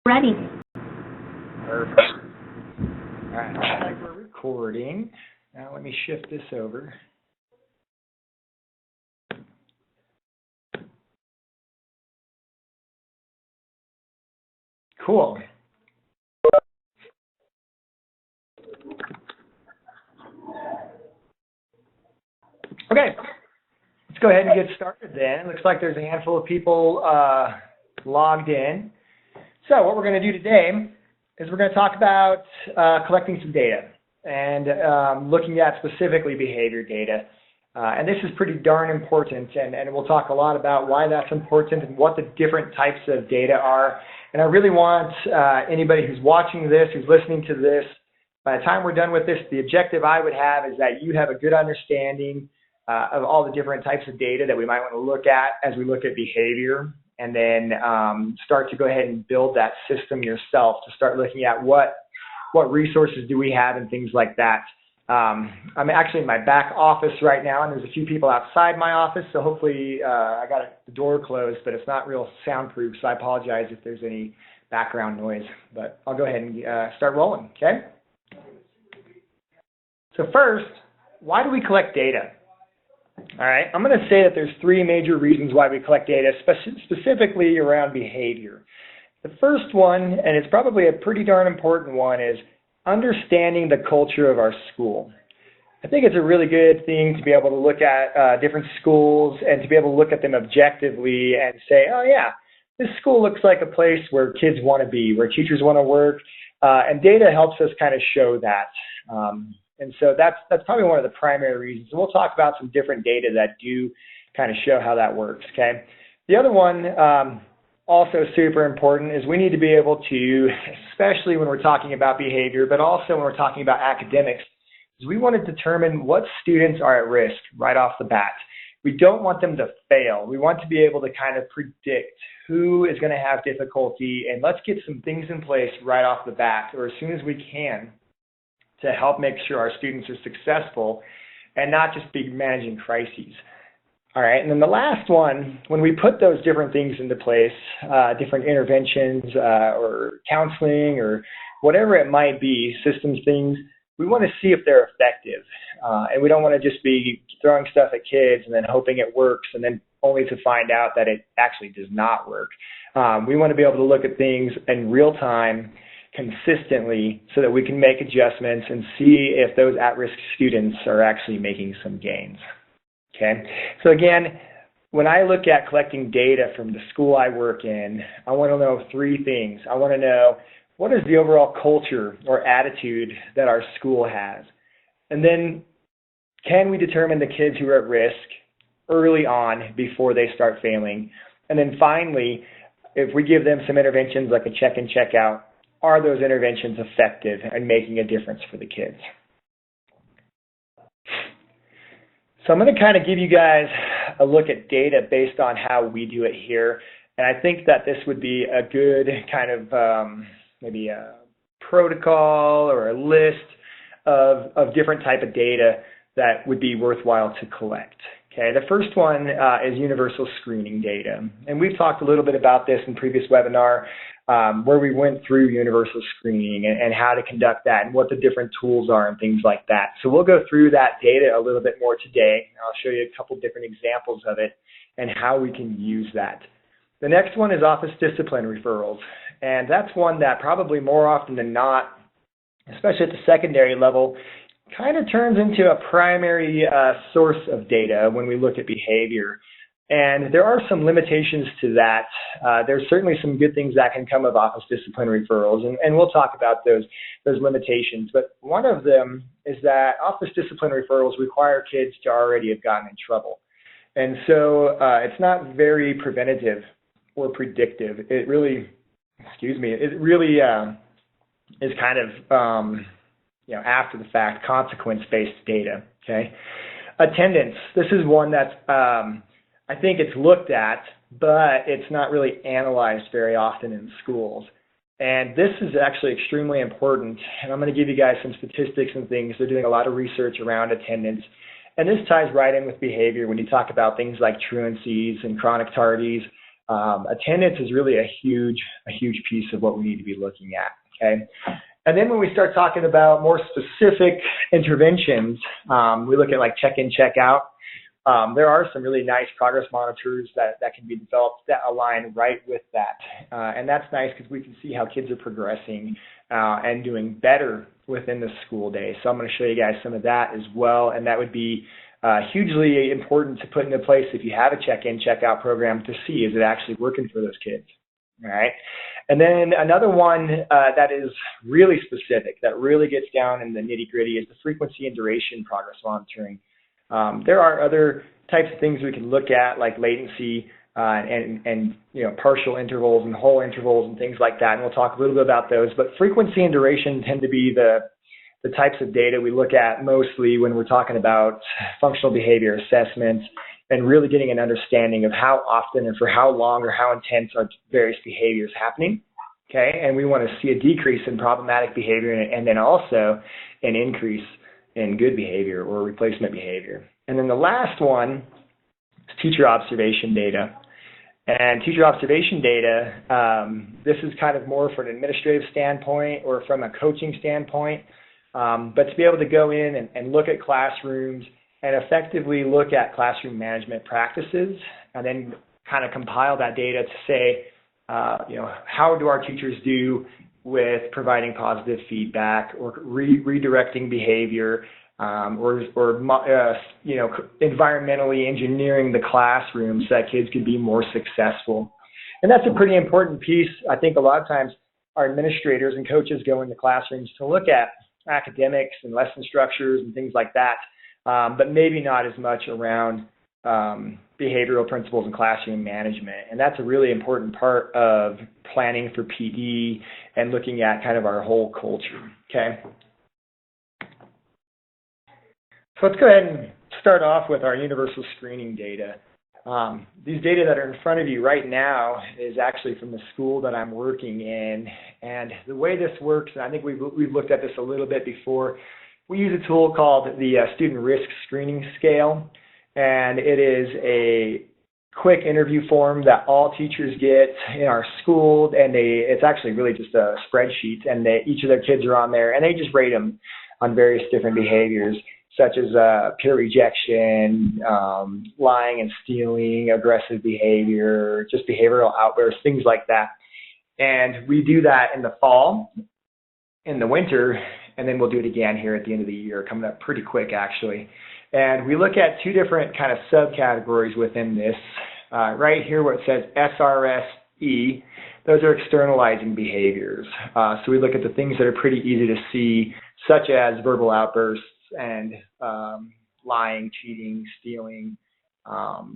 Ready. Perfect. All right, looks like we're recording. Now let me shift this over. Cool. Okay, let's go ahead and get started then. It looks like there's a handful of people logged in. So what we're going to do today is we're going to talk about collecting some data and looking at specifically behavior data. And this is pretty darn important, and we'll talk a lot about why that's important and what the different types of data are. And I really want anybody who's watching this, who's listening to this, by the time we're done with this, the objective I would have is that you have a good understanding of all the different types of data that we might want to look at as we look at behavior, and then start to go ahead and build that system yourself to start looking at what resources do we have and things like that. I'm actually in my back office right now, and there's a few people outside my office, so hopefully I got the door closed, but it's not real soundproof, so I apologize if there's any background noise. But I'll go ahead and start rolling, okay? So first, why do we collect data? All right, I'm going to say that there's three major reasons why we collect data, specifically around behavior. The first one, and it's probably a pretty darn important one, is understanding the culture of our school. I think it's a really good thing to be able to look at different schools and to be able to look at them objectively and say, oh yeah, this school looks like a place where kids want to be, where teachers want to work, and data helps us kind of show that. And so that's probably one of the primary reasons. And we'll talk about some different data that do kind of show how that works, okay? The other one, also super important, is we need to be able to, especially when we're talking about behavior, but also when we're talking about academics, is we want to determine what students are at risk right off the bat. We don't want them to fail. We want to be able to kind of predict who is going to have difficulty, and let's get some things in place right off the bat, or as soon as we can, to help make sure our students are successful and not just be managing crises. All right, and then the last one, when we put those different things into place, different interventions or counseling or whatever it might be, systems things, we want to see if they're effective. And we don't want to just be throwing stuff at kids and then hoping it works and then only to find out that it actually does not work. We want to be able to look at things in real time, consistently, so that we can make adjustments and see if those at-risk students are actually making some gains. Okay, so again, when I look at collecting data from the school I work in, I want to know three things. I want to know, what is the overall culture or attitude that our school has? And then, can we determine the kids who are at risk early on before they start failing? And then finally, if we give them some interventions like a check-in, check-out, are those interventions effective and making a difference for the kids? So I'm going to kind of give you guys a look at data based on how we do it here. And I think that this would be a good kind of maybe a protocol or a list of different type of data that would be worthwhile to collect. Okay, the first one is universal screening data. And we've talked a little bit about this in previous webinar where we went through universal screening and how to conduct that and what the different tools are and things like that. So we'll go through that data a little bit more today. I'll show you a couple different examples of it and how we can use that. The next one is office discipline referrals. And that's one that probably more often than not, especially at the secondary level, kind of turns into a primary source of data when we look at behavior. And there are some limitations to that. There's certainly some good things that can come of office discipline referrals, and we'll talk about those limitations. But one of them is that office discipline referrals require kids to already have gotten in trouble. And so it's not very preventative or predictive. It really, it really is kind of, after the fact, consequence-based data, okay? Attendance, this is one that's, I think it's looked at, but it's not really analyzed very often in schools. And this is actually extremely important, and I'm going to give you guys some statistics and things. They're doing a lot of research around attendance, and this ties right in with behavior when you talk about things like truancies and chronic tardies. attendance is really a huge piece of what we need to be looking at, okay? And then when we start talking about more specific interventions, we look at like check-in, check-out. There are some really nice progress monitors that can be developed that align right with that. And that's nice because we can see how kids are progressing and doing better within the school day. So I'm going to show you guys some of that as well. And that would be hugely important to put into place if you have a check-in, check-out program to see, is it actually working for those kids? All right. And then another one that is really specific, that really gets down in the nitty-gritty, is the frequency and duration progress monitoring. There are other types of things we can look at, like latency and you know, partial intervals and whole intervals and things like that, and we'll talk a little bit about those. But frequency and duration tend to be the types of data we look at mostly when we're talking about functional behavior assessments and really getting an understanding of how often and for how long or how intense are various behaviors happening, okay? And we want to see a decrease in problematic behavior and then also an increase in good behavior or replacement behavior. And then the last one is teacher observation data. And teacher observation data, this is kind of more from an administrative standpoint or from a coaching standpoint, but to be able to go in and look at classrooms and effectively look at classroom management practices and then kind of compile that data to say, you know, how do our teachers do with providing positive feedback or redirecting behavior, or you know, environmentally engineering the classroom so that kids can be more successful. And that's a pretty important piece. I think a lot of times our administrators and coaches go into classrooms to look at academics and lesson structures and things like that, but maybe not as much around behavioral principles and classroom management. And that's a really important part of planning for PD and looking at kind of our whole culture, okay? So let's go ahead and start off with our universal screening data. These data that are in front of you right now is actually from the school that I'm working in. And the way this works, and I think we've looked at this a little bit before, we use a tool called the Student Risk Screening Scale. And it is a quick interview form that all teachers get in our school. And it's actually really just a spreadsheet. And each of their kids are on there. And they just rate them on various different behaviors, such as peer rejection, lying and stealing, aggressive behavior, just behavioral outbursts, things like that. And we do that in the fall, in the winter, and then we'll do it again here at the end of the year, coming up pretty quick actually. And we look at two different kind of subcategories within this. Right here where it says SRSE, those are externalizing behaviors. So we look at the things that are pretty easy to see, such as verbal outbursts, and lying, cheating, stealing,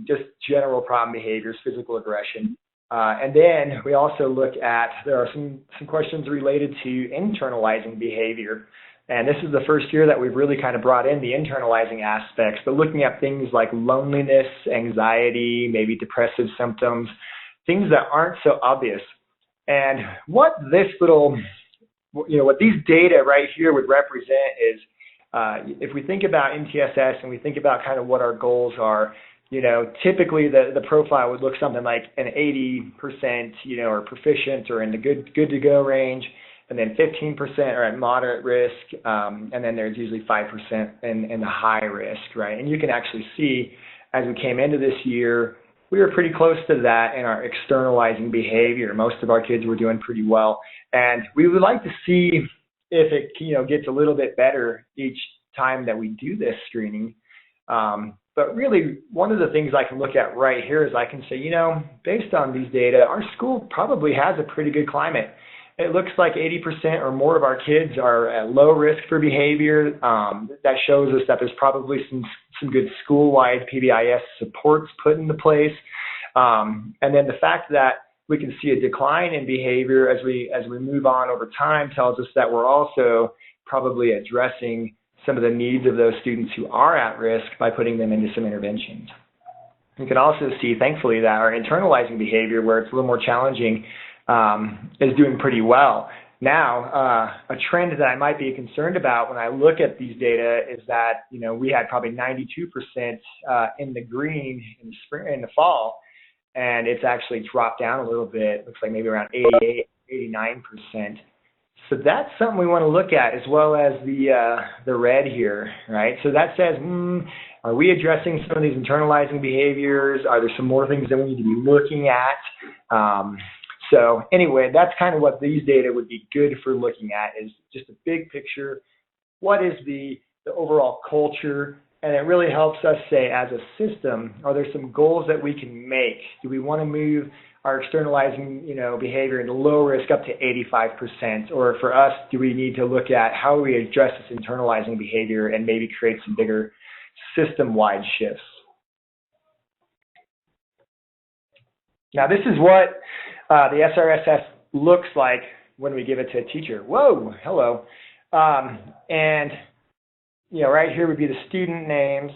just general problem behaviors, physical aggression. And then we also look at, there are some questions related to internalizing behavior. And this is the first year that we've really kind of brought in the internalizing aspects, but looking at things like loneliness, anxiety, maybe depressive symptoms, things that aren't so obvious. And what this little, you know, what these data right here would represent is, if we think about MTSS and we think about kind of what our goals are, you know, typically the profile would look something like an 80%, you know, or proficient or in the good to go range, and then 15% are at moderate risk, and then there's usually 5% in the high risk, right? And you can actually see as we came into this year, we were pretty close to that in our externalizing behavior. Most of our kids were doing pretty well, and we would like to see if it, you know, gets a little bit better each time that we do this screening. But really, one of the things I can look at right here is I can say, you know, based on these data, our school probably has a pretty good climate. It looks like 80% or more of our kids are at low risk for behavior. That shows us that there's probably some good school-wide PBIS supports put into place. And then the fact that we can see a decline in behavior as we move on over time tells us that we're also probably addressing some of the needs of those students who are at risk by putting them into some interventions. You can also see, thankfully, that our internalizing behavior, where it's a little more challenging, is doing pretty well. Now, a trend that I might be concerned about when I look at these data is that, you know, we had probably 92% in the green in the spring, in the fall, and it's actually dropped down a little bit. Looks like maybe around 88, 89%. So that's something we want to look at, as well as the red here, right? So that says, are we addressing some of these internalizing behaviors? Are there some more things that we need to be looking at? So anyway, that's kind of what these data would be good for looking at, is just a big picture. What is the overall culture? And it really helps us say, as a system, are there some goals that we can make? Do we want to move our externalizing, behavior into low risk up to 85%? Or for us, do we need to look at how we address this internalizing behavior and maybe create some bigger system-wide shifts? Now, this is what the SRSS looks like when we give it to a teacher. Whoa, hello. And right here would be the student names,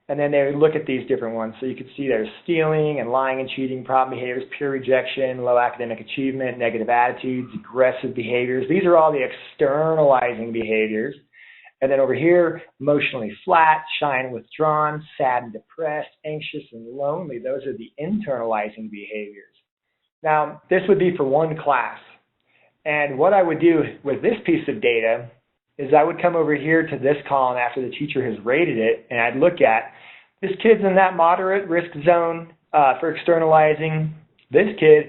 and then they would look at these different ones. So you could see there's stealing and lying and cheating, problem behaviors, peer rejection, low academic achievement, negative attitudes, aggressive behaviors. These are all the externalizing behaviors. And then over here, emotionally flat, shy and withdrawn, sad and depressed, anxious and lonely. Those are the internalizing behaviors. Now, this would be for one class. And what I would do with this piece of data is I would come over here to this column after the teacher has rated it, and I'd look at this kid's in that moderate risk zone for externalizing. This kid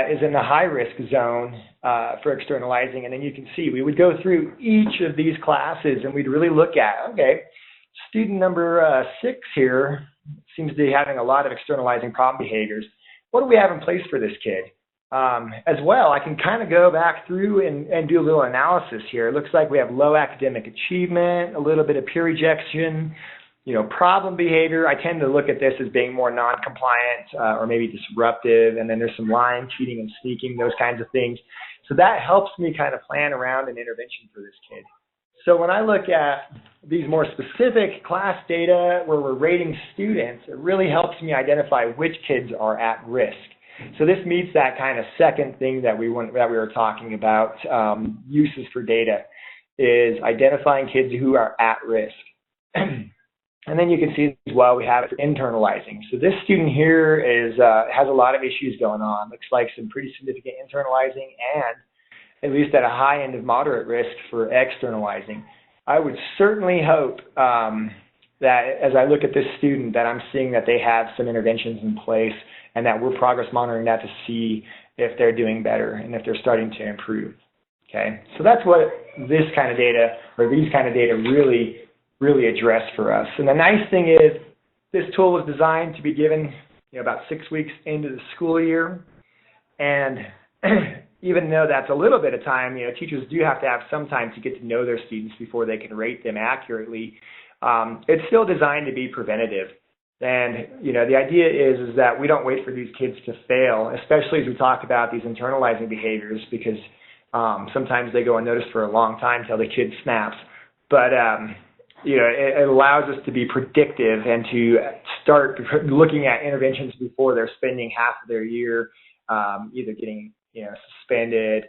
is in the high risk zone for externalizing, and then you can see we would go through each of these classes and we'd really look at, okay, student number 6 here seems to be having a lot of externalizing problem behaviors. What do we have in place for this kid? As well, I can kind of go back through and do a little analysis here. It looks like we have low academic achievement, a little bit of peer rejection, problem behavior. I tend to look at this as being more non-compliant or maybe disruptive, and then there's some lying, cheating, and sneaking, those kinds of things. So that helps me kind of plan around an intervention for this kid. So when I look at these more specific class data where we're rating students, it really helps me identify which kids are at risk. So this meets that kind of second thing that we were talking about, uses for data, is identifying kids who are at risk. And then you can see as well we have it for internalizing. So this student here has a lot of issues going on. Looks like some pretty significant internalizing and at least at a high end of moderate risk for externalizing. I would certainly hope that as I look at this student that I'm seeing that they have some interventions in place and that we're progress monitoring that to see if they're doing better and if they're starting to improve. Okay, so that's what this kind of data, or these kind of data, really address for us. And the nice thing is this tool was designed to be given about 6 weeks into the school year, and even though that's a little bit of time, teachers do have to have some time to get to know their students before they can rate them accurately. It's still designed to be preventative. And, the idea is that we don't wait for these kids to fail, especially as we talk about these internalizing behaviors, because sometimes they go unnoticed for a long time till the kid snaps. But, it allows us to be predictive and to start looking at interventions before they're spending half of their year either getting, suspended,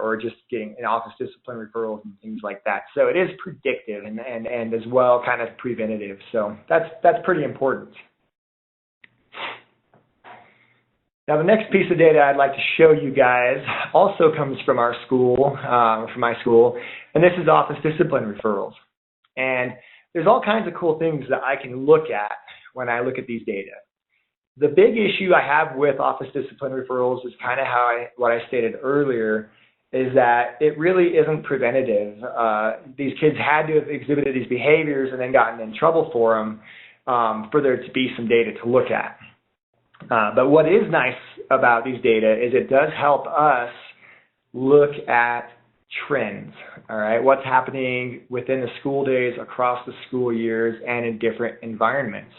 or just getting an office discipline referrals and things like that. So it is predictive and as well kind of preventative. So that's pretty important. Now the next piece of data I'd like to show you guys also comes from our school, from my school, and this is office discipline referrals. And there's all kinds of cool things that I can look at when I look at these data. The big issue I have with office discipline referrals is kind of what I stated earlier, is that it really isn't preventative. These kids had to have exhibited these behaviors and then gotten in trouble for them for there to be some data to look at. But what is nice about these data is it does help us look at trends, all right? What's happening within the school days, across the school years, and in different environments.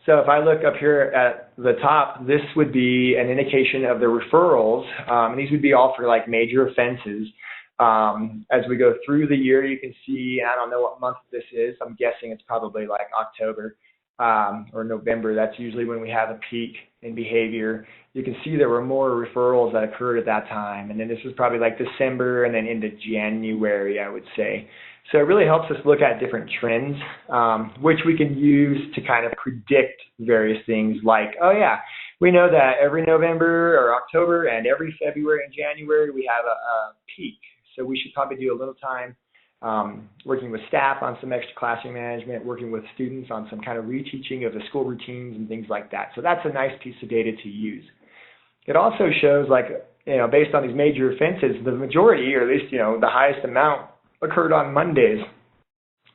So if I look up here at the top, this would be an indication of the referrals. And these would be all for like major offenses. As we go through the year, you can see, I don't know what month this is. I'm guessing it's probably like October or November. That's usually when we have a peak in behavior. You can see there were more referrals that occurred at that time. And then this was probably like December and then into January, I would say. So it really helps us look at different trends, which we can use to kind of predict various things like, oh yeah, We know that every November or October and every February and January we have a peak. So we should probably do a little time working with staff on some extra classroom management, working with students on some kind of reteaching of the school routines and things like that. So that's a nice piece of data to use. It also shows, like, based on these major offenses, the majority, or at least, the highest amount occurred on Mondays,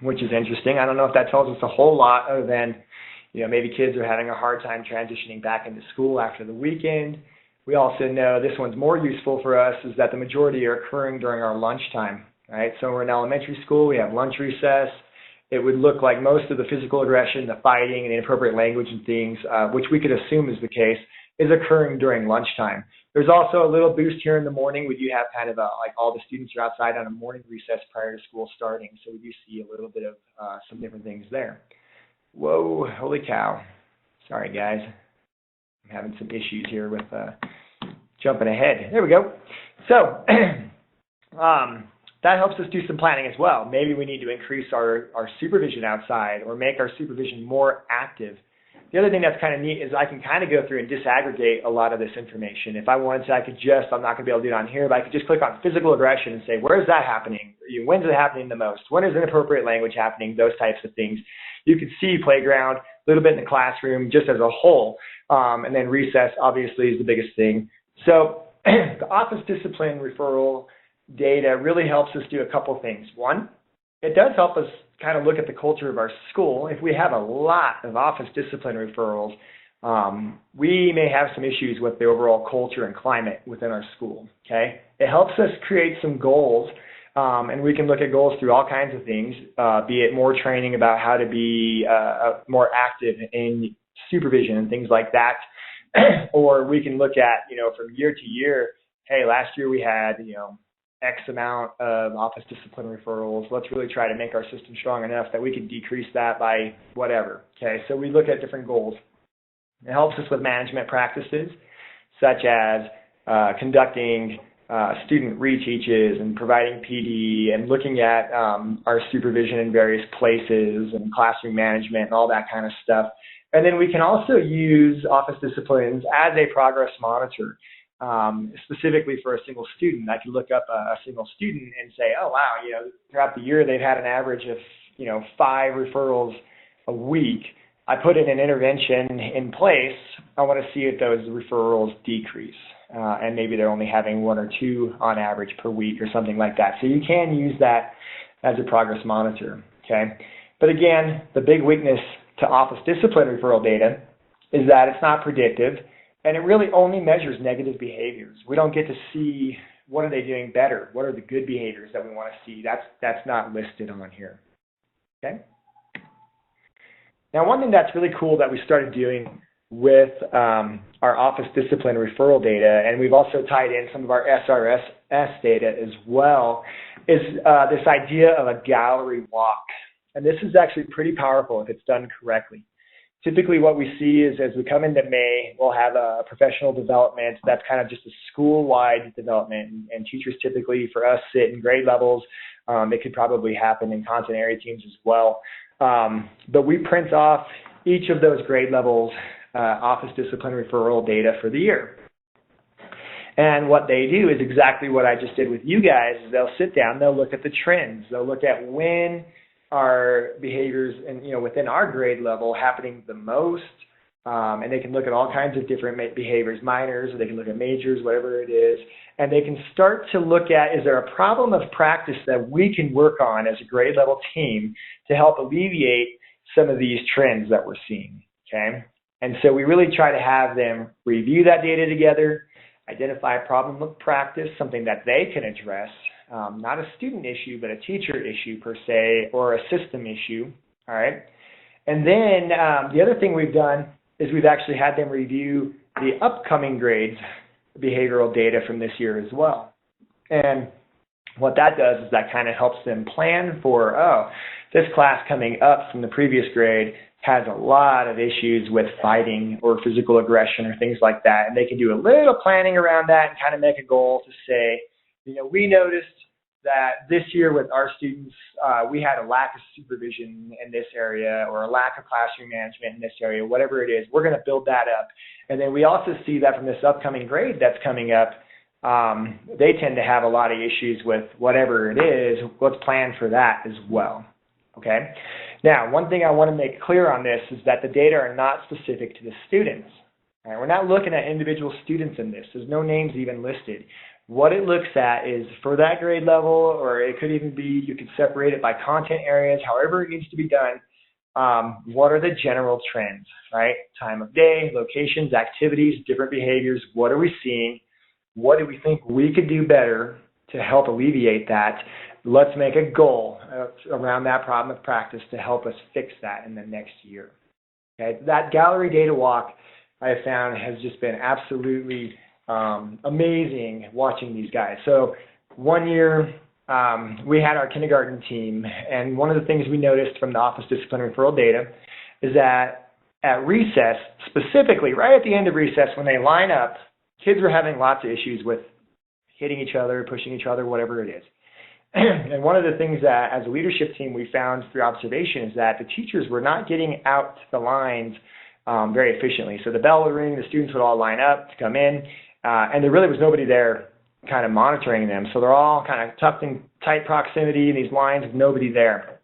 which is interesting. I don't know if that tells us a whole lot other than, maybe kids are having a hard time transitioning back into school after the weekend. We also know this one's more useful for us is that the majority are occurring during our lunchtime, right? So we're in elementary school, we have lunch recess. It would look like most of the physical aggression, the fighting, and the inappropriate language and things, which we could assume is the case, is occurring during lunchtime. There's also a little boost here in the morning. We do have kind of like all the students are outside on a morning recess prior to school starting, so we do see a little bit of some different things there. Whoa, holy cow. Sorry, guys. I'm having some issues here with jumping ahead. There we go. So that helps us do some planning as well. Maybe we need to increase our supervision outside or make our supervision more active. The other thing that's kind of neat is I can kind of go through and disaggregate a lot of this information. If I wanted to, I could just, I'm not going to be able to do it on here, but I could just click on physical aggression and say, where is that happening? When's it happening the most? When is inappropriate language happening? Those types of things. You can see playground, a little bit in the classroom, just as a whole. And then recess, obviously, is the biggest thing. So the office discipline referral data really helps us do a couple things. One, it does help us kind of look at the culture of our school. If we have a lot of office discipline referrals, we may have some issues with the overall culture and climate within our school, okay? It helps us create some goals, and we can look at goals through all kinds of things, be it more training about how to be more active in supervision and things like that, or we can look at, from year to year, hey, last year we had, X amount of office discipline referrals. Let's really try to make our system strong enough that we can decrease that by whatever. Okay, so we look at different goals. It helps us with management practices, such as conducting student reteaches and providing PD and looking at our supervision in various places and classroom management and all that kind of stuff. And then we can also use office disciplines as a progress monitor. Specifically for a single student. I can look up a single student and say, oh, wow, throughout the year they've had an average of, 5 referrals a week. I put in an intervention in place. I want to see if those referrals decrease. And maybe they're only having 1 or 2 on average per week or something like that. So you can use that as a progress monitor, okay? But again, the big weakness to office discipline referral data is that it's not predictive. And it really only measures negative behaviors. We don't get to see what are they doing better, what are the good behaviors that we want to see. That's not listed on here. Okay. Now, one thing that's really cool that we started doing with our office discipline referral data, and we've also tied in some of our SRSS data as well, is this idea of a gallery walk. And this is actually pretty powerful if it's done correctly. Typically what we see is as we come into May, we'll have a professional development that's kind of just a school-wide development. And teachers typically, for us, sit in grade levels. It could probably happen in content area teams as well. But we print off each of those grade levels office discipline referral data for the year. And what they do is exactly what I just did with you guys. They'll sit down, they'll look at the trends. They'll look at when our behaviors and within our grade level happening the most, and they can look at all kinds of different behaviors, minors, or they can look at majors, whatever it is, and they can start to look at, is there a problem of practice that we can work on as a grade level team to help alleviate some of these trends that we're seeing, okay? And so we really try to have them review that data together, identify a problem of practice, something that they can address, not a student issue, but a teacher issue per se, or a system issue, all right? And then the other thing we've done is we've actually had them review the upcoming grades behavioral data from this year as well. And what that does is that kind of helps them plan for, oh, this class coming up from the previous grade has a lot of issues with fighting or physical aggression or things like that. And they can do a little planning around that and kind of make a goal to say, we noticed that this year with our students, we had a lack of supervision in this area or a lack of classroom management in this area, whatever it is, we're going to build that up. And then we also see that from this upcoming grade that's coming up, they tend to have a lot of issues with whatever it is. Let's plan for that as well. Okay. Now, one thing I want to make clear on this is that the data are not specific to the students. All right, we're not looking at individual students in this. There's no names even listed. What it looks at is for that grade level, or it could even be, you could separate it by content areas, however it needs to be done. What are the general trends, right? Time of day, locations, activities, different behaviors. What are we seeing? What do we think we could do better to help alleviate that? Let's make a goal around that problem of practice to help us fix that in the next year. Okay, that gallery data walk I have found has just been absolutely amazing watching these guys. So one year we had our kindergarten team, and one of the things we noticed from the Office Discipline Referral data is that at recess, specifically right at the end of recess when they line up, kids were having lots of issues with hitting each other, pushing each other, whatever it is. And one of the things that as a leadership team we found through observation is that the teachers were not getting out the lines very efficiently. So the bell would ring, the students would all line up to come in, and there really was nobody there kind of monitoring them. So they're all kind of tucked in tight proximity in these lines with nobody there.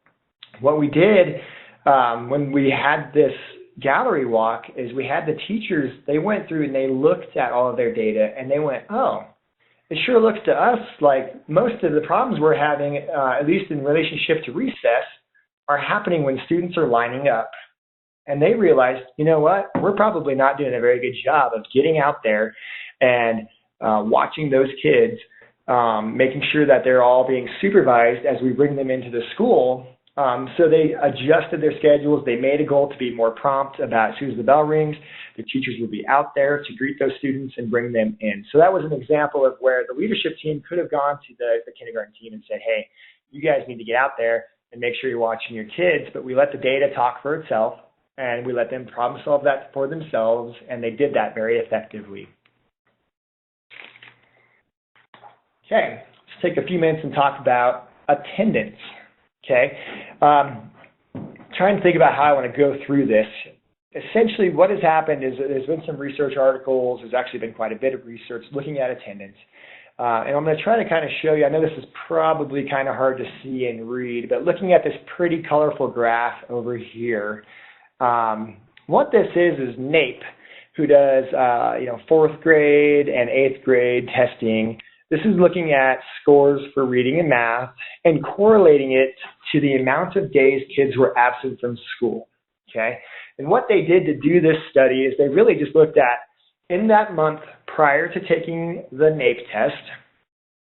What we did when we had this gallery walk is we had the teachers, they went through and they looked at all of their data and they went, oh, it sure looks to us like most of the problems we're having, at least in relationship to recess, are happening when students are lining up. And they realized, you know what, we're probably not doing a very good job of getting out there and watching those kids, making sure that they're all being supervised as we bring them into the school. So they adjusted their schedules. They made a goal to be more prompt about as soon as the bell rings, the teachers would be out there to greet those students and bring them in. So that was an example of where the leadership team could have gone to the kindergarten team and said, hey, you guys need to get out there and make sure you're watching your kids. But we let the data talk for itself, and we let them problem solve that for themselves, and they did that very effectively. Okay, let's take a few minutes and talk about attendance. Okay, trying to think about how I want to go through this. Essentially, what has happened is there's been some research articles. There's actually been quite a bit of research looking at attendance. And I'm going to try to kind of show you, I know this is probably kind of hard to see and read, but looking at this pretty colorful graph over here, what this is NAEP, who does, fourth grade and eighth grade testing. This is looking at scores for reading and math and correlating it to the amount of days kids were absent from school, okay? And what they did to do this study is they really just looked at, in that month prior to taking the NAEP test,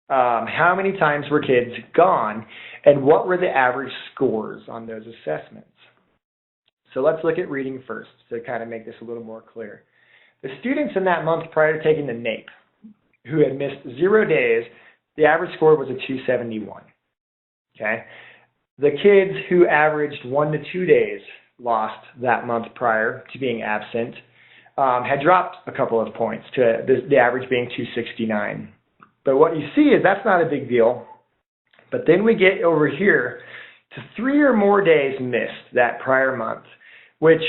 how many times were kids gone and what were the average scores on those assessments. So let's look at reading first to kind of make this a little more clear. The students in that month prior to taking the NAEP who had missed 0 days, the average score was a 271, okay? The kids who averaged 1 to 2 days lost that month prior to being absent had dropped a couple of points to the average being 269. But what you see is that's not a big deal. But then we get over here to 3 or more days missed that prior month, which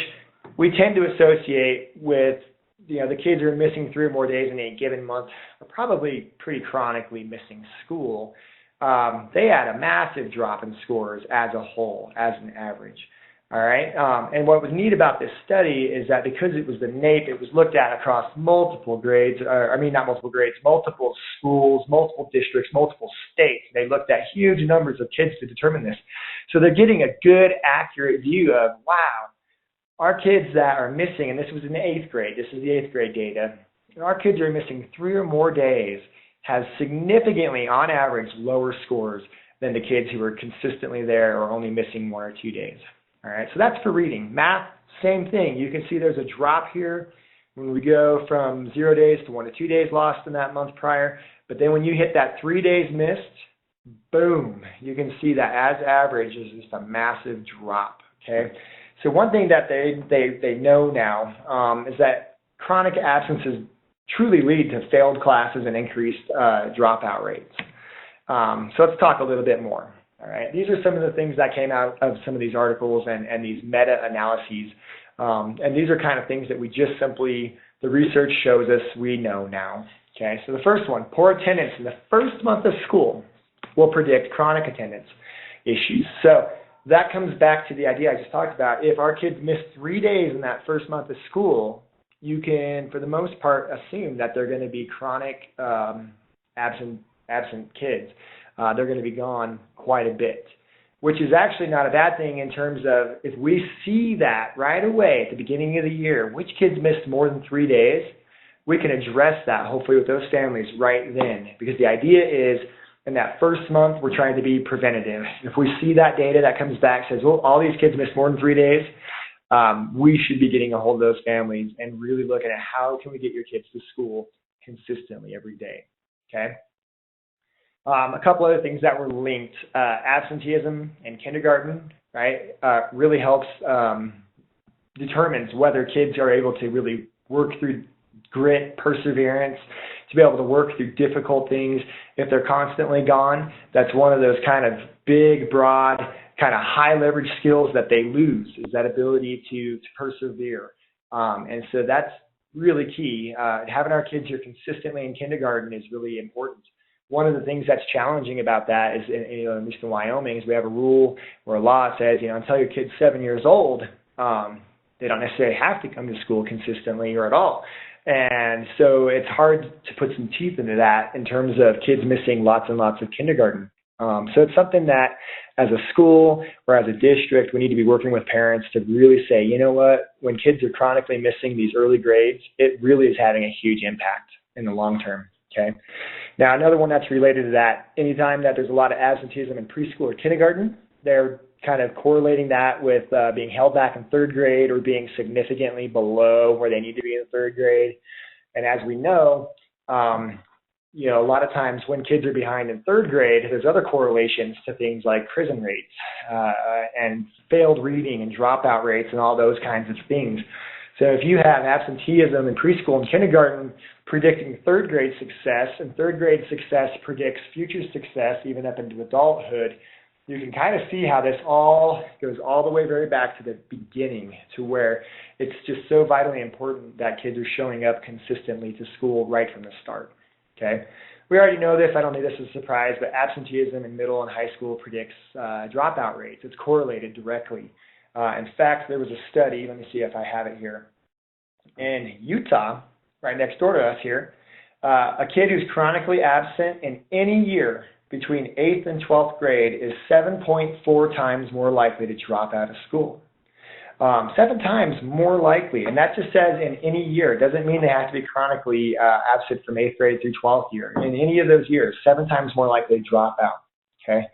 we tend to associate with, the kids who are missing 3 or more days in a given month are probably pretty chronically missing school. They had a massive drop in scores as a whole, as an average. All right, and what was neat about this study is that because it was the NAEP, it was looked at across multiple grades, not multiple grades, multiple schools, multiple districts, multiple states. They looked at huge numbers of kids to determine this. So they're getting a good, accurate view of, wow, our kids that are missing, and this was in the 8th grade, this is the 8th grade data, our kids are missing 3 or more days has significantly, on average, lower scores than the kids who are consistently there or only missing 1 or 2 days. All right, so that's for reading. Math, same thing. You can see there's a drop here when we go from 0 days to 1 to 2 days lost in that month prior. But then when you hit that 3 days missed, boom, you can see that as average is just a massive drop, okay? So one thing that they know now is that chronic absences truly lead to failed classes and increased dropout rates. So let's talk a little bit more. All right, these are some of the things that came out of some of these articles and these meta-analyses. And these are kind of things that we just simply, the research shows us we know now. Okay, so the first one, poor attendance in the first month of school will predict chronic attendance issues. So that comes back to the idea I just talked about. If our kids miss 3 days in that first month of school, you can, for the most part, assume that they're going to be chronic absent kids. They're going to be gone quite a bit, which is actually not a bad thing in terms of if we see that right away at the beginning of the year, which kids missed more than 3 days, we can address that hopefully with those families right then, because the idea is in that first month we're trying to be preventative. If we see that data that comes back says, well, all these kids missed more than 3 days, we should be getting a hold of those families and really looking at how can we get your kids to school consistently every day. Okay. A couple other things that were linked, absenteeism in kindergarten, right, really helps, determines whether kids are able to really work through grit, perseverance, to be able to work through difficult things. If they're constantly gone, that's one of those kind of big, broad, kind of high leverage skills that they lose, is that ability to persevere. And so that's really key. Having our kids here consistently in kindergarten is really important. One of the things that's challenging about that is, at least in Wyoming, is we have a rule or a law that says, until your kid's 7 years old, they don't necessarily have to come to school consistently or at all. And so it's hard to put some teeth into that in terms of kids missing lots and lots of kindergarten. So it's something that as a school or as a district, we need to be working with parents to really say, you know what, when kids are chronically missing these early grades, it really is having a huge impact in the long term. Okay. Now, another one that's related to that, anytime that there's a lot of absenteeism in preschool or kindergarten, they're kind of correlating that with being held back in third grade or being significantly below where they need to be in third grade. And as we know, a lot of times when kids are behind in third grade, there's other correlations to things like prison rates and failed reading and dropout rates and all those kinds of things. So if you have absenteeism in preschool and kindergarten predicting third grade success, and third grade success predicts future success even up into adulthood, you can kind of see how this all goes all the way very back to the beginning, to where it's just so vitally important that kids are showing up consistently to school right from the start. Okay, we already know this. I don't think this is a surprise, but absenteeism in middle and high school predicts dropout rates. It's correlated directly. In fact, there was a study, let me see if I have it here, in Utah, right next door to us here, a kid who's chronically absent in any year between 8th and 12th grade is 7.4 times more likely to drop out of school. 7 times more likely, and that just says in any year. It doesn't mean they have to be chronically absent from 8th grade through 12th year. In any of those years, 7 times more likely to drop out. Okay.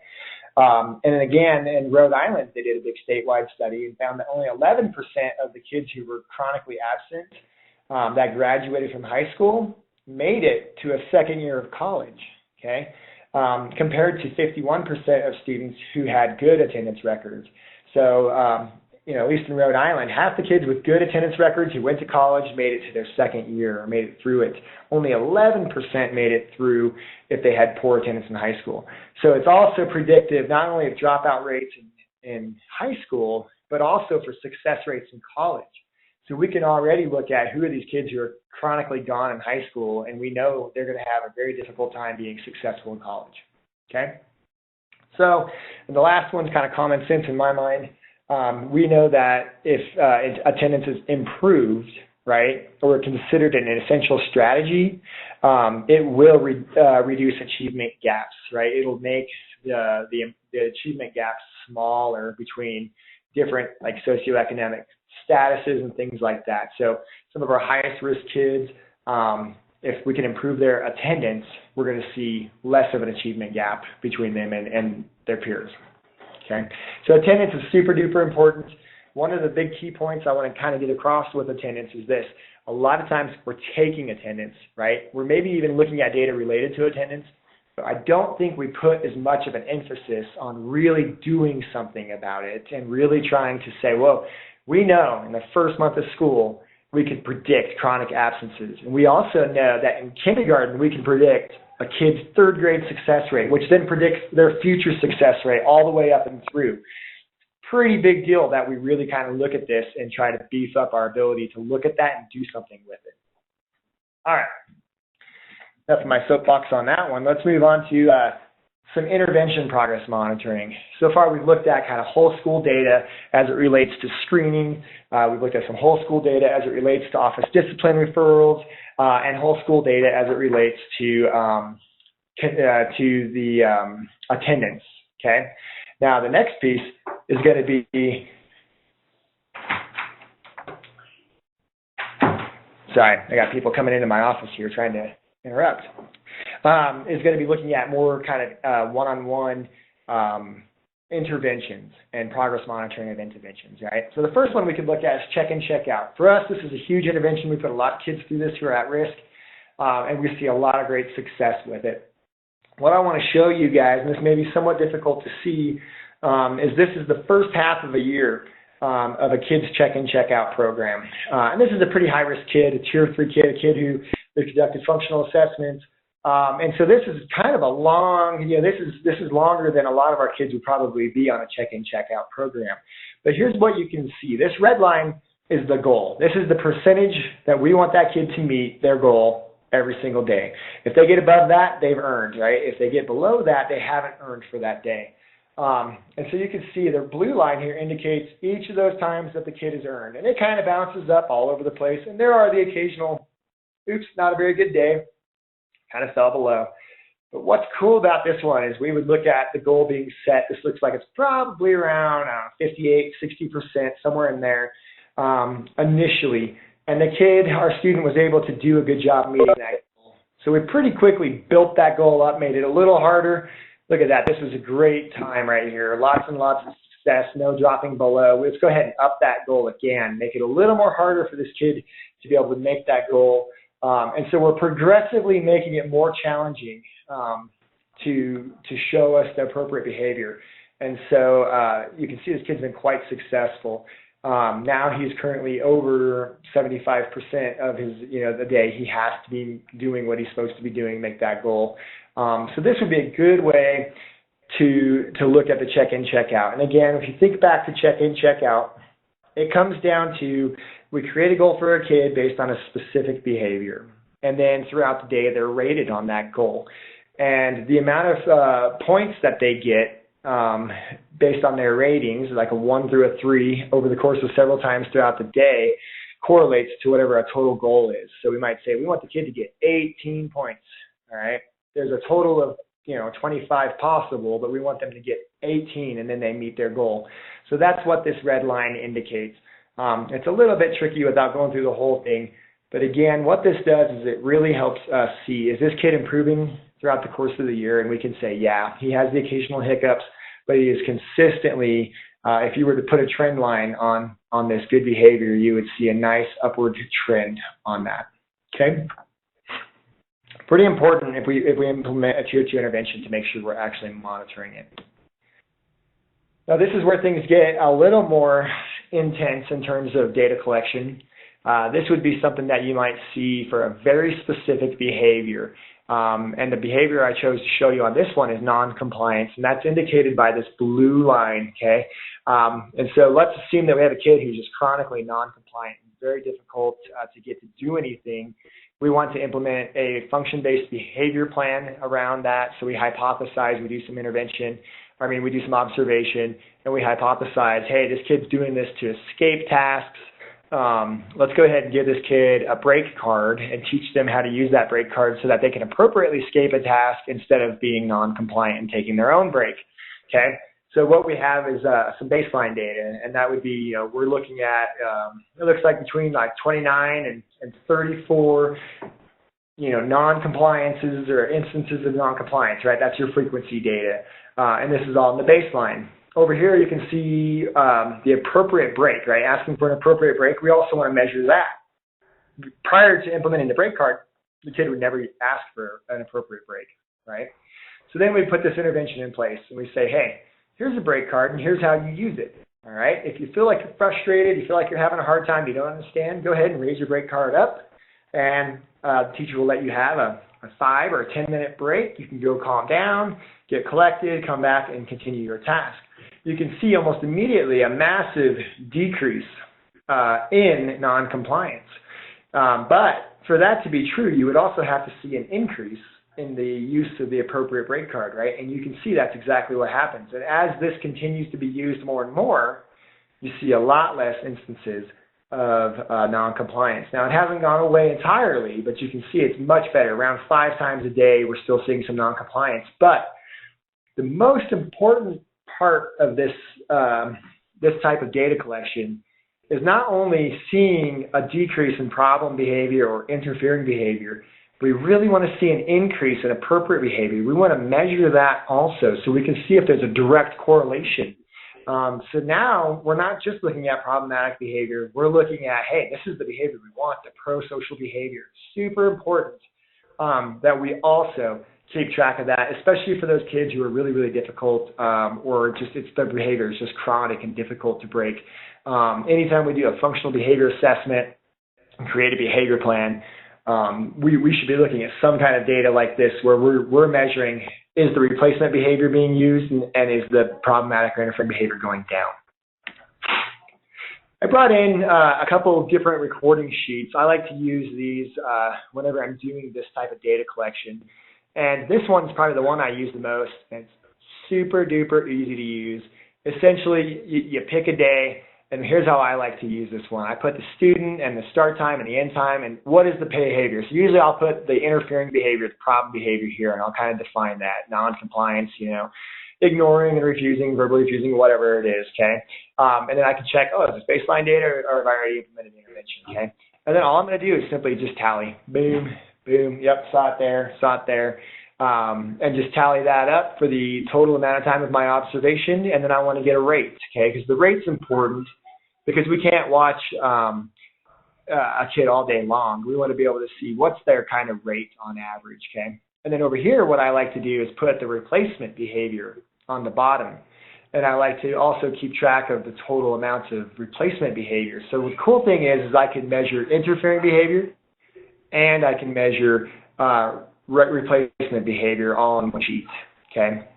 And then again, in Rhode Island, they did a big statewide study and found that only 11% of the kids who were chronically absent that graduated from high school made it to a second year of college, okay, compared to 51% of students who had good attendance records. So, at least in Rhode Island, half the kids with good attendance records who went to college made it to their second year or made it through it. Only 11% made it through if they had poor attendance in high school. So it's also predictive not only of dropout rates in high school, but also for success rates in college. So we can already look at who are these kids who are chronically gone in high school, and we know they're going to have a very difficult time being successful in college. Okay? So and the last one's kind of common sense in my mind. We know that if attendance is improved, right, or considered an essential strategy, it will reduce achievement gaps, right? It'll make the achievement gaps smaller between different like socioeconomic statuses and things like that. So some of our highest risk kids, if we can improve their attendance, we're going to see less of an achievement gap between them and their peers. Okay, so attendance is super duper important. One of the big key points I want to kind of get across with attendance is this. A lot of times we're taking attendance, right? We're maybe even looking at data related to attendance, but I don't think we put as much of an emphasis on really doing something about it and really trying to say, well, we know in the first month of school we could predict chronic absences. And we also know that in kindergarten we can predict a kid's third grade success rate, which then predicts their future success rate all the way up and through. Pretty big deal that we really kind of look at this and try to beef up our ability to look at that and do something with it. All right, that's my soapbox on that one. Let's move on to some intervention progress monitoring. So far we've looked at kind of whole school data as it relates to screening. We've looked at some whole school data as it relates to office discipline referrals, and whole school data as it relates to the attendance, okay? Now the next piece is going to be, sorry, I got people coming into my office here trying to interrupt, is going to be looking at more kind of one-on-one interventions and progress monitoring of interventions, right? So the first one we could look at is check in, check out. For us, this is a huge intervention. We put a lot of kids through this who are at risk, and we see a lot of great success with it. What I want to show you guys, and this may be somewhat difficult to see, is this is the first half of a year of a kid's check-in, check-out program. And this is a pretty high-risk kid, a tier 3 kid, a kid who they conducted functional assessments. And so this is kind of a long, this is longer than a lot of our kids would probably be on a check-in, check-out program. But here's what you can see. This red line is the goal. This is the percentage that we want that kid to meet their goal every single day. If they get above that, they've earned, right? If they get below that, they haven't earned for that day. And so you can see the blue line here indicates each of those times that the kid has earned. And it kind of bounces up all over the place. And there are the occasional, oops, not a very good day, kind of fell below. But what's cool about this one is we would look at the goal being set. This looks like it's probably around 58, 60%, somewhere in there initially. And the kid, our student, was able to do a good job meeting that goal. So we pretty quickly built that goal up, made it a little harder. Look at that. This was a great time right here. Lots and lots of success, no dropping below. Let's go ahead and up that goal again. Make it a little more harder for this kid to be able to make that goal. And so we're progressively making it more challenging to show us the appropriate behavior. And so you can see this kid's been quite successful. Now he's currently over 75% of his, the day he has to be doing what he's supposed to be doing, make that goal. So this would be a good way to look at the check-in, check-out. And again, if you think back to check-in, check-out, it comes down to we create a goal for a kid based on a specific behavior. And then throughout the day, they're rated on that goal. And the amount of points that they get based on their ratings, like a 1 through a 3 over the course of several times throughout the day, correlates to whatever our total goal is. So we might say we want the kid to get 18 points, all right? There's a total of 25 possible, but we want them to get 18 and then they meet their goal. So that's what this red line indicates. It's a little bit tricky without going through the whole thing, but again, what this does is it really helps us see, is this kid improving throughout the course of the year? And we can say, yeah, he has the occasional hiccups, but he is consistently, if you were to put a trend line on this good behavior, you would see a nice upward trend on that, okay? Pretty important if we implement a tier 2 intervention to make sure we're actually monitoring it. Now this is where things get a little more intense in terms of data collection. This would be something that you might see for a very specific behavior. And the behavior I chose to show you on this one is non-compliance, and that's indicated by this blue line, okay? And so let's assume that we have a kid who's just chronically non-compliant, very difficult to get to do anything. We want to implement a function-based behavior plan around that. So we hypothesize, we do some intervention, we do some observation, and we hypothesize, hey, this kid's doing this to escape tasks. Let's go ahead and give this kid a break card and teach them how to use that break card so that they can appropriately escape a task instead of being non-compliant and taking their own break, okay? So what we have is some baseline data, and that would be, we're looking at, it looks like between like 29 and 34, non-compliances or instances of non-compliance, right? That's your frequency data, and this is all in the baseline. Over here, you can see the appropriate break, right? Asking for an appropriate break. We also want to measure that. Prior to implementing the break card, the kid would never ask for an appropriate break, right? So then we put this intervention in place, and we say, hey, here's a break card, and here's how you use it, all right? If you feel like you're frustrated, you feel like you're having a hard time, you don't understand, go ahead and raise your break card up, and the teacher will let you have a a 5 or a 10-minute break, you can go calm down, get collected, come back, and continue your task. You can see almost immediately a massive decrease in non-compliance. But for that to be true, you would also have to see an increase in the use of the appropriate break card, right? And you can see that's exactly what happens. And as this continues to be used more and more, you see a lot less instances of non-compliance. Now, it hasn't gone away entirely, but you can see it's much better. Around 5 times a day, we're still seeing some non-compliance. But the most important part of this, this type of data collection is not only seeing a decrease in problem behavior or interfering behavior, we really want to see an increase in appropriate behavior. We want to measure that also so we can see if there's a direct correlation. So now we're not just looking at problematic behavior. We're looking at, hey, this is the behavior we want, the pro-social behavior. Super important that we also keep track of that, especially for those kids who are really, really difficult or just their behavior is just chronic and difficult to break. Anytime we do a functional behavior assessment and create a behavior plan, we should be looking at some kind of data like this where we're measuring, is the replacement behavior being used and is the problematic or interfering behavior going down? I brought in a couple of different recording sheets. I like to use these whenever I'm doing this type of data collection. And this one's probably the one I use the most. And it's super duper easy to use. Essentially, you pick a day, and here's how I like to use this one. I put the student and the start time and the end time, and what is the behavior. So usually I'll put the interfering behavior, the problem behavior here, and I'll kind of define that. Non-compliance, you know, ignoring and refusing, verbally refusing, whatever it is, okay? And then I can check, oh, is this baseline data or have I already implemented the intervention, okay? And then all I'm going to do is simply just tally. Boom, boom, yep, saw it there. And just tally that up for the total amount of time of my observation, and then I want to get a rate, okay? Because the rate's important because we can't watch a kid all day long. We want to be able to see what's their kind of rate on average, okay? And then over here, what I like to do is put the replacement behavior on the bottom. And I like to also keep track of the total amounts of replacement behavior. So the cool thing is I can measure interfering behavior and I can measure replacement behavior all on one sheet, okay?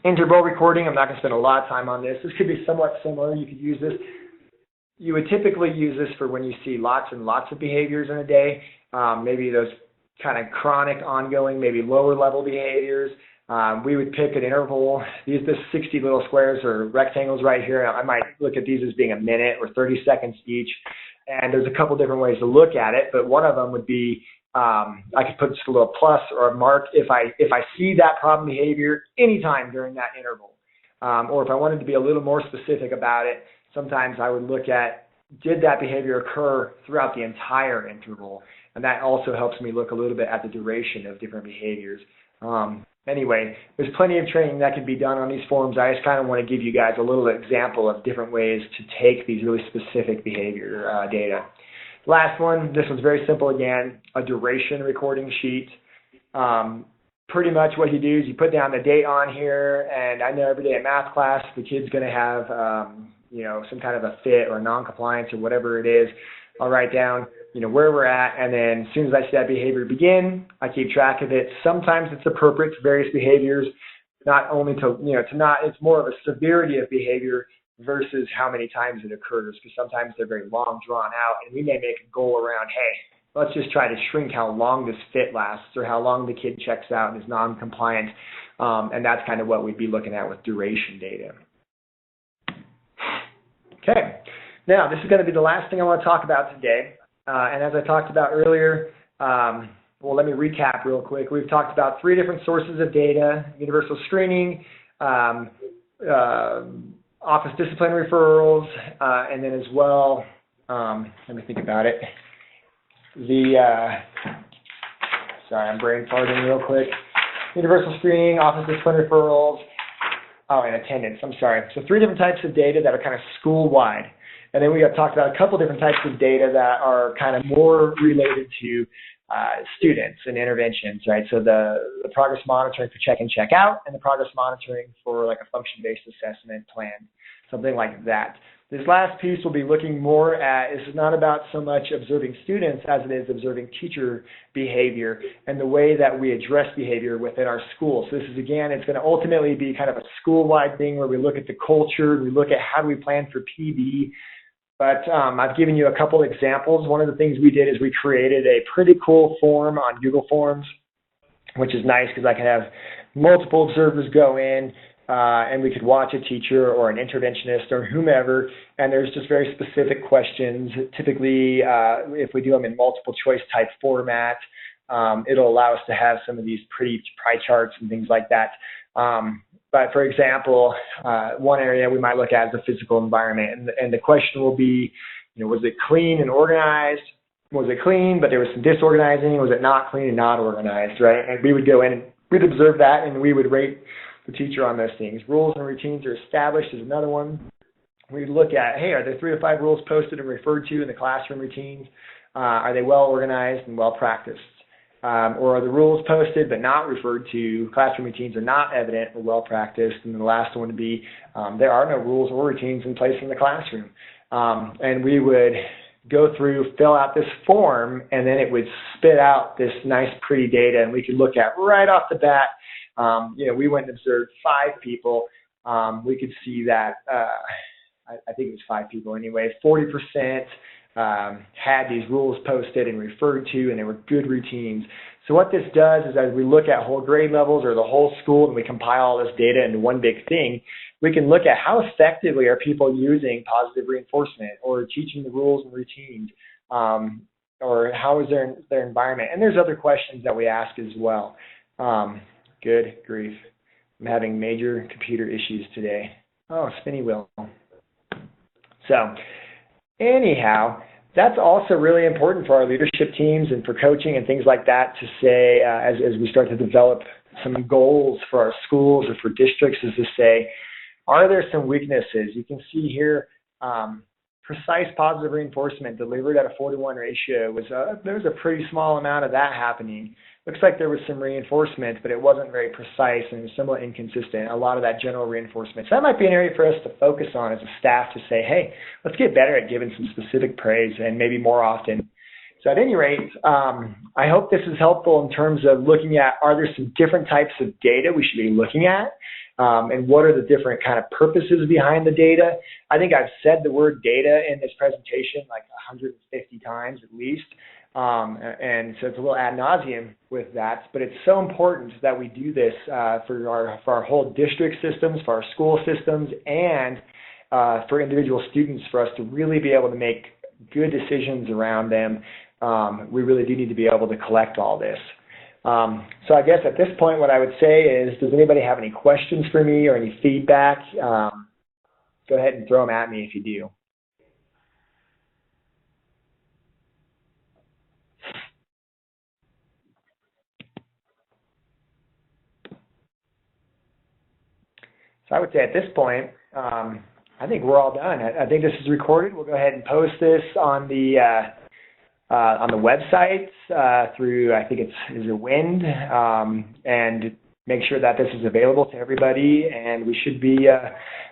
Interval recording, I'm not going to spend a lot of time on this. This could be somewhat similar. You could use this. You would typically use this for when you see lots and lots of behaviors in a day, maybe those kind of chronic, ongoing, maybe lower level behaviors. We would pick an interval. These 60 little squares or rectangles right here. I might look at these as being a minute or 30 seconds each. And there's a couple different ways to look at it, but one of them would be I could put just a little plus or a mark if I see that problem behavior anytime during that interval. Or if I wanted to be a little more specific about it, sometimes I would look at, did that behavior occur throughout the entire interval? And that also helps me look a little bit at the duration of different behaviors. Anyway, there's plenty of training that can be done on these forms. I just kind of want to give you guys a little example of different ways to take these really specific behavior data. Last one, this one's very simple again, a duration recording sheet. Pretty much what you do is you put down the date on here, and I know every day in math class the kid's going to have you know, some kind of a fit or non-compliance or whatever it is. I'll write down, you know, where we're at, and then as soon as I see that behavior begin, I keep track of it. Sometimes it's appropriate to various behaviors, not only to, you know, it's more of a severity of behavior versus how many times it occurs, because sometimes they're very long, drawn out, and we may make a goal around, hey, let's just try to shrink how long this fit lasts or how long the kid checks out and is non-compliant, and that's kind of what we'd be looking at with duration data. Okay, now this is going to be the last thing I want to talk about today, and as I talked about earlier, well, let me recap real quick. We've talked about 3 different sources of data: universal screening, office discipline referrals, and then as well, let me think about it, sorry, I'm brain farting real quick, universal screening, office discipline referrals, and attendance, I'm sorry. So 3 different types of data that are kind of school-wide. And then we have talked about a couple different types of data that are kind of more related to students and interventions, right? So the progress monitoring for check and check out, and the progress monitoring for like a function-based assessment plan, something like that. This last piece will be looking more at, this is not about so much observing students as it is observing teacher behavior and the way that we address behavior within our school. So this is, again, it's going to ultimately be kind of a school-wide thing where we look at the culture, we look at how do we plan for PD. But I've given you a couple examples. One of the things we did is we created a pretty cool form on Google Forms, which is nice because I can have multiple observers go in, and we could watch a teacher or an interventionist or whomever, and there's just very specific questions. Typically, if we do them in multiple choice type format, it'll allow us to have some of these pretty pie charts and things like that. But for example, one area we might look at is the physical environment, and the question will be, was it clean and organized? Was it clean, but there was some disorganizing? Was it not clean and not organized, right? And we would go in and we'd observe that, and we would rate the teacher on those things. Rules and routines are established is another one. We look at, hey, are there 3 to 5 rules posted and referred to in the classroom routines? Are they well organized and well practiced? Or are the rules posted but not referred to? Classroom routines are not evident or well practiced. And then the last one would be, there are no rules or routines in place in the classroom. And we would go through, fill out this form, and then it would spit out this nice, pretty data, and we could look at right off the bat. We went and observed 5 people. We could see that, I think it was 5 people anyway, 40% had these rules posted and referred to, and they were good routines. So what this does is, as we look at whole grade levels or the whole school and we compile all this data into one big thing, we can look at how effectively are people using positive reinforcement or teaching the rules and routines, or how is their environment. And there's other questions that we ask as well. Good grief. I'm having major computer issues today. Oh, spinny wheel. So anyhow, that's also really important for our leadership teams and for coaching and things like that to say, as we start to develop some goals for our schools or for districts, is to say, are there some weaknesses? You can see here, precise positive reinforcement delivered at a 4-to-1 ratio there was a pretty small amount of that happening. Looks like there was some reinforcement, but it wasn't very precise and somewhat inconsistent, a lot of that general reinforcement. So that might be an area for us to focus on as a staff to say, hey, let's get better at giving some specific praise and maybe more often. So at any rate, I hope this is helpful in terms of looking at, are there some different types of data we should be looking at? And what are the different kind of purposes behind the data? I think I've said the word data in this presentation like 150 times at least. And so it's a little ad nauseum with that, but it's so important that we do this for our whole district systems, for our school systems, and for individual students, for us to really be able to make good decisions around them. We really do need to be able to collect all this. So I guess at this point what I would say is, does anybody have any questions for me or any feedback? Go ahead and throw them at me if you do. So I would say at this point, I think we're all done. I think this is recorded. We'll go ahead and post this on the website through, I think is it Wind, and make sure that this is available to everybody, and we should be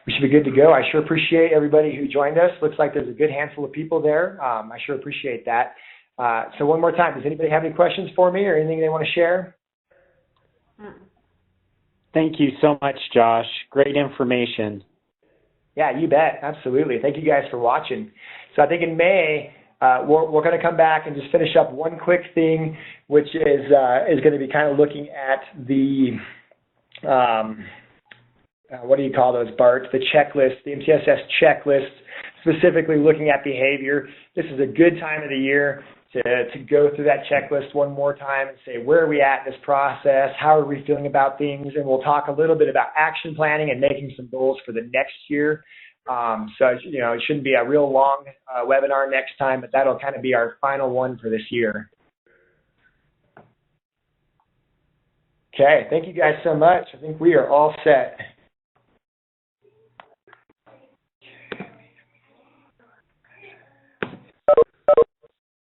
good to go. I sure appreciate everybody who joined us. Looks like there's a good handful of people there. I sure appreciate that. So one more time, does anybody have any questions for me or anything they want to share? Thank you so much, Josh. Great information. Yeah, you bet. Absolutely. Thank you guys for watching. So I think in May, we're going to come back and just finish up one quick thing, which is going to be kind of looking at the, what do you call those, Bart? The checklist, the MTSS checklist, specifically looking at behavior. This is a good time of the year to go through that checklist one more time and say, where are we at in this process? How are we feeling about things? And we'll talk a little bit about action planning and making some goals for the next year. So, it shouldn't be a real long webinar next time, but that'll kind of be our final one for this year. Okay, thank you guys so much. I think we are all set.